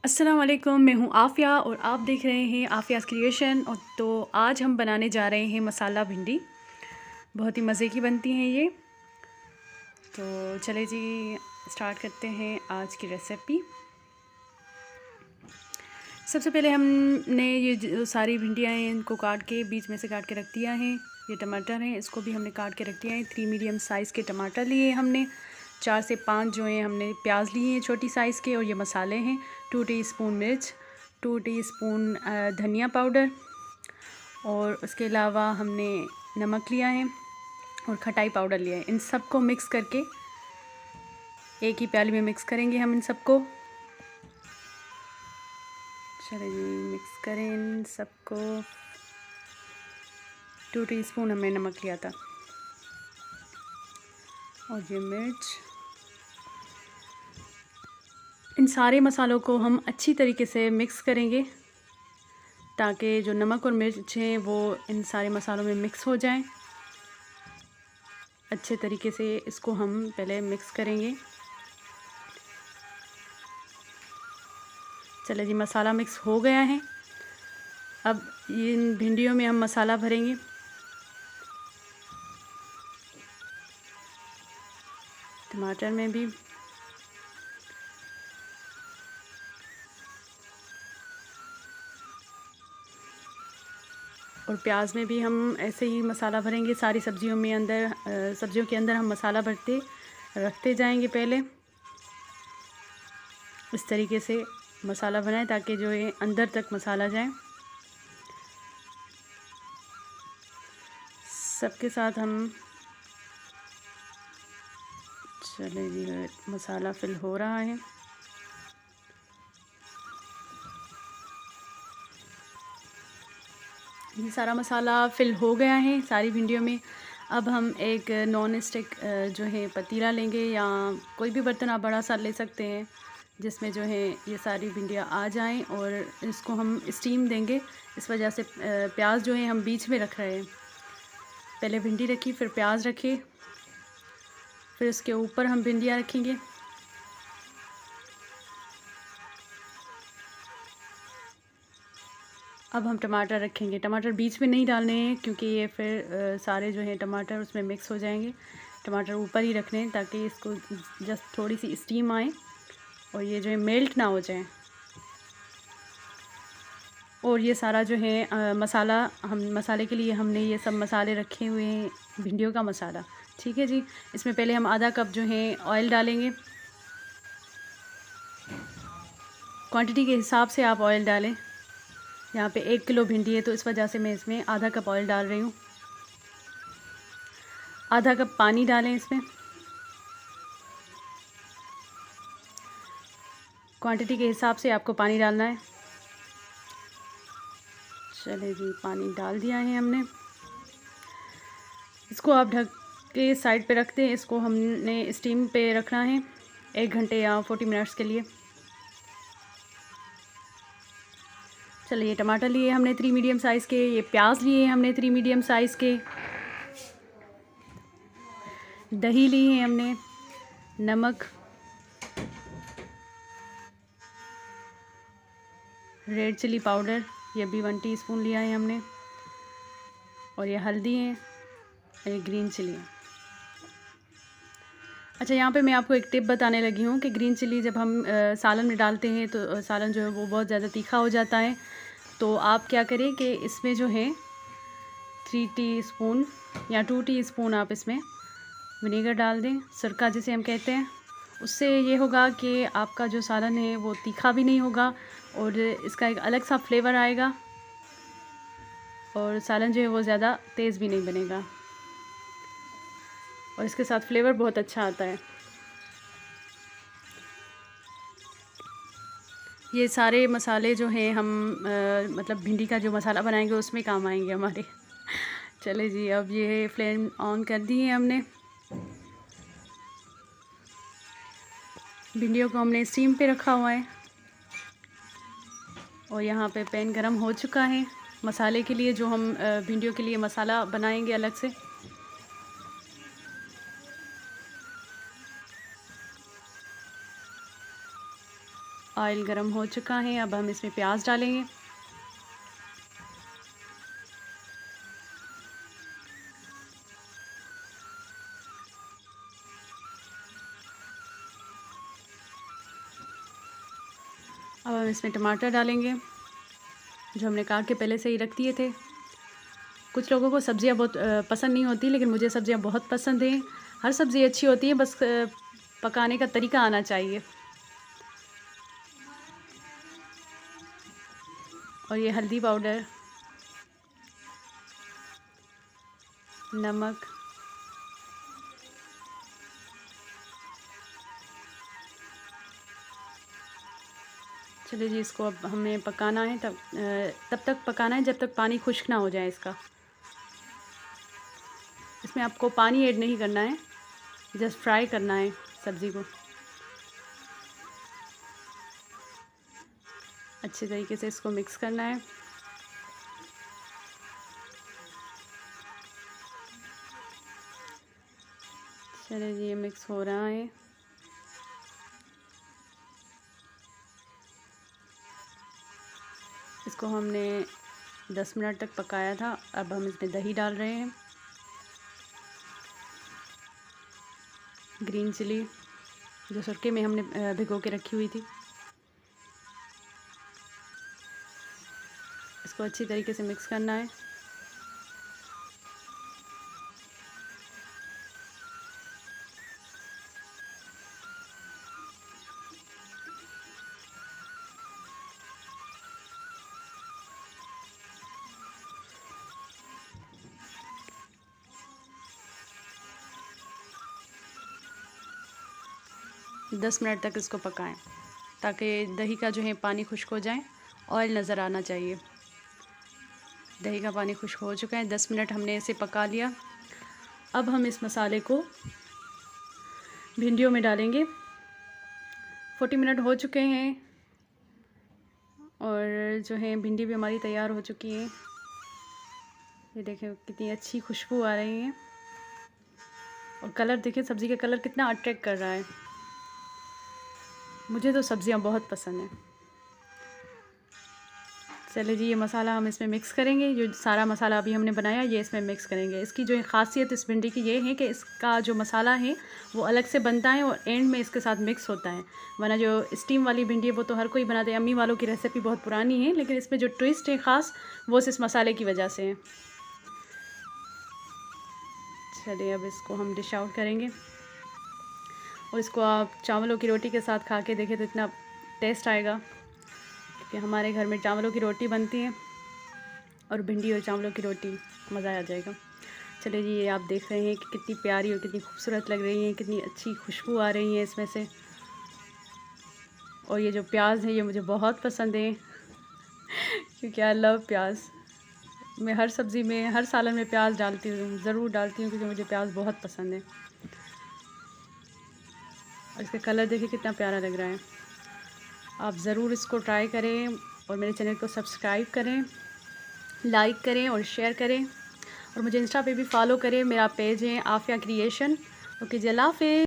अस्सलाम वालेकुम, मैं हूँ आफ़िया और आप देख रहे हैं आफ़ियाज़ क्रिएशन। और तो आज हम बनाने जा रहे हैं मसाला भिंडी। बहुत ही मज़े की बनती हैं ये। तो चले जी, स्टार्ट करते हैं आज की रेसिपी। सबसे पहले हमने ये जो सारी भिंडियाँ हैं इनको काट के बीच में से काट के रख दिया है। ये टमाटर हैं, इसको भी हमने काट के रख दिया है। 3 मीडियम साइज़ के टमाटर लिए हमने। 4 से 5 जो हैं हमने प्याज लिए हैं छोटी साइज़ के। और ये मसाले हैं 2 टीस्पून मिर्च, 2 टीस्पून धनिया पाउडर, और उसके अलावा हमने नमक लिया है और खटाई पाउडर लिया है। इन सबको मिक्स करके एक ही प्याली में मिक्स करेंगे हम इन सबको। चलिए जी, मिक्स करें इन सबको। 2 टीस्पून हमने नमक लिया था और ये मिर्च। इन सारे मसालों को हम अच्छी तरीके से मिक्स करेंगे ताकि जो नमक और मिर्च हैं वो इन सारे मसालों में मिक्स हो जाएं। अच्छे तरीके से इसको हम पहले मिक्स करेंगे। चलिए जी, मसाला मिक्स हो गया है। अब इन भिंडियों में हम मसाला भरेंगे। टमाटर में भी, और प्याज में भी हम ऐसे ही मसाला भरेंगे। सारी सब्जियों में सब्जियों के अंदर हम मसाला भरते रखते जाएंगे। पहले इस तरीके से मसाला बनाएं ताकि जो है अंदर तक मसाला जाए। सबके साथ हम, चले जी, मसाला फिल हो रहा है। ये सारा मसाला फिल हो गया है सारी भिंडियों में। अब हम एक नॉन स्टिक जो है पतीला लेंगे, या कोई भी बर्तन आप बड़ा सा ले सकते हैं जिसमें जो है ये सारी भिंडियाँ आ जाएं, और इसको हम स्टीम देंगे। इस वजह से प्याज जो है हम बीच में रख रहे हैं। पहले भिंडी रखी, फिर प्याज रखे, फिर इसके ऊपर हम भिंडियाँ रखेंगे। अब हम टमाटर रखेंगे। टमाटर बीच में नहीं डालने हैं क्योंकि ये फिर सारे जो हैं टमाटर उसमें मिक्स हो जाएंगे। टमाटर ऊपर ही रखने हैं ताकि इसको जस्ट थोड़ी सी स्टीम आए और ये जो है मेल्ट ना हो जाए। और ये सारा जो है मसाला, हम मसाले के लिए हमने ये सब मसाले रखे हुए हैं, भिंडियों का मसाला। ठीक है जी, इसमें पहले हम आधा कप जो है ऑयल डालेंगे। क्वांटिटी के हिसाब से आप ऑयल डालें। यहाँ पे 1 किलो भिंडी है तो इस वजह से मैं इसमें आधा कप ऑयल डाल रही हूँ। आधा कप पानी डालें इसमें। क्वांटिटी के हिसाब से आपको पानी डालना है। चले जी, पानी डाल दिया है हमने। इसको आप ढक के साइड पे रख दें। इसको हमने स्टीम पे रखना है 1 घंटे या 40 मिनट्स के लिए। चलिए, टमाटर लिए हमने 3 मीडियम साइज़ के, ये प्याज लिए हमने 3 मीडियम साइज़ के, दही ली है हमने, नमक, रेड चिली पाउडर ये भी 1 टीस्पून लिया है हमने, और ये हल्दी है, और ये ग्रीन चिली है। अच्छा, यहाँ पे मैं आपको एक टिप बताने लगी हूँ कि ग्रीन चिली जब हम सालन में डालते हैं तो सालन जो है वो बहुत ज़्यादा तीखा हो जाता है। तो आप क्या करें कि इसमें जो है 3 टीस्पून या 2 टीस्पून आप इसमें विनेगर डाल दें, सिरका जिसे हम कहते हैं। उससे ये होगा कि आपका जो सालन है वो तीखा भी नहीं होगा और इसका एक अलग सा फ्लेवर आएगा, और सालन जो है वो ज़्यादा तेज़ भी नहीं बनेगा, और इसके साथ फ्लेवर बहुत अच्छा आता है। ये सारे मसाले जो हैं हम मतलब भिंडी का जो मसाला बनाएंगे उसमें काम आएंगे हमारे। चले जी, अब ये फ्लेम ऑन कर दी है हमने। भिंडियों को हमने स्टीम पे रखा हुआ है, और यहाँ पे पैन गरम हो चुका है मसाले के लिए, जो हम भिंडियों के लिए मसाला बनाएंगे अलग से। ऑयल गरम हो चुका है। अब हम इसमें प्याज डालेंगे। अब हम इसमें टमाटर डालेंगे जो हमने काट के पहले से ही रख दिए थे। कुछ लोगों को सब्ज़ियाँ बहुत पसंद नहीं होती, लेकिन मुझे सब्ज़ियाँ बहुत पसंद हैं। हर सब्ज़ी अच्छी होती है, बस पकाने का तरीका आना चाहिए। और ये हल्दी पाउडर, नमक, चलिए जी, इसको अब हमें पकाना है। तब तक पकाना है जब तक पानी खुश्क ना हो जाए इसका। इसमें आपको पानी ऐड नहीं करना है, जस्ट फ्राई करना है सब्ज़ी को। अच्छे तरीके से इसको मिक्स करना है। चलिए जी, ये मिक्स हो रहा है। इसको हमने 10 मिनट तक पकाया था। अब हम इसमें दही डाल रहे हैं, ग्रीन चिली जो सिरके में हमने भिगो के रखी हुई थी। इसको अच्छी तरीके से मिक्स करना है। दस मिनट तक इसको पकाएं ताकि दही का जो है पानी खुश्क हो जाए। ऑयल नज़र आना चाहिए। दही का पानी खुश्क हो चुका है। 10 मिनट हमने इसे पका लिया। अब हम इस मसाले को भिंडियों में डालेंगे। 40 मिनट हो चुके हैं और जो है भिंडी भी हमारी तैयार हो चुकी है। ये देखें कितनी अच्छी खुशबू आ रही है और कलर देखिए, सब्ज़ी का कलर कितना अट्रैक्ट कर रहा है। मुझे तो सब्ज़ियाँ बहुत पसंद हैं। चलिए जी, ये मसाला हम इसमें मिक्स करेंगे। जो सारा मसाला अभी हमने बनाया ये इसमें मिक्स करेंगे। इसकी जो ख़ासियत इस भिंडी की ये है कि इसका जो मसाला है वो अलग से बनता है और एंड में इसके साथ मिक्स होता है। वरना जो स्टीम वाली भिंडी है वो तो हर कोई बनाते हैं, अम्मी वालों की रेसिपी बहुत पुरानी है, लेकिन इसमें जो ट्विस्ट है ख़ास वो इस मसाले की वजह से है। चलिए अब इसको हम डिश आउट करेंगे और इसको आप चावलों की रोटी के साथ खा के देखें तो इतना टेस्ट आएगा, क्योंकि हमारे घर में चावलों की रोटी बनती है और भिंडी और चावलों की रोटी मज़ा आ जाएगा। चलिए जी, ये आप देख रहे हैं कि कितनी प्यारी और कितनी खूबसूरत लग रही है, कितनी अच्छी खुशबू आ रही है इसमें से। और ये जो प्याज है ये मुझे बहुत पसंद है क्योंकि आई लव प्याज। मैं हर सब्ज़ी में, हर सालन में प्याज डालती हूँ, ज़रूर डालती हूँ, क्योंकि मुझे प्याज बहुत पसंद है। और इसका कलर देखिए कितना प्यारा लग रहा है। आप ज़रूर इसको ट्राई करें और मेरे चैनल को सब्सक्राइब करें, लाइक करें और शेयर करें। और मुझे इंस्टा पे भी फॉलो करें, मेरा पेज है आफिया क्रिएशन। ओके जी, अल्लाह हाफ़िज़।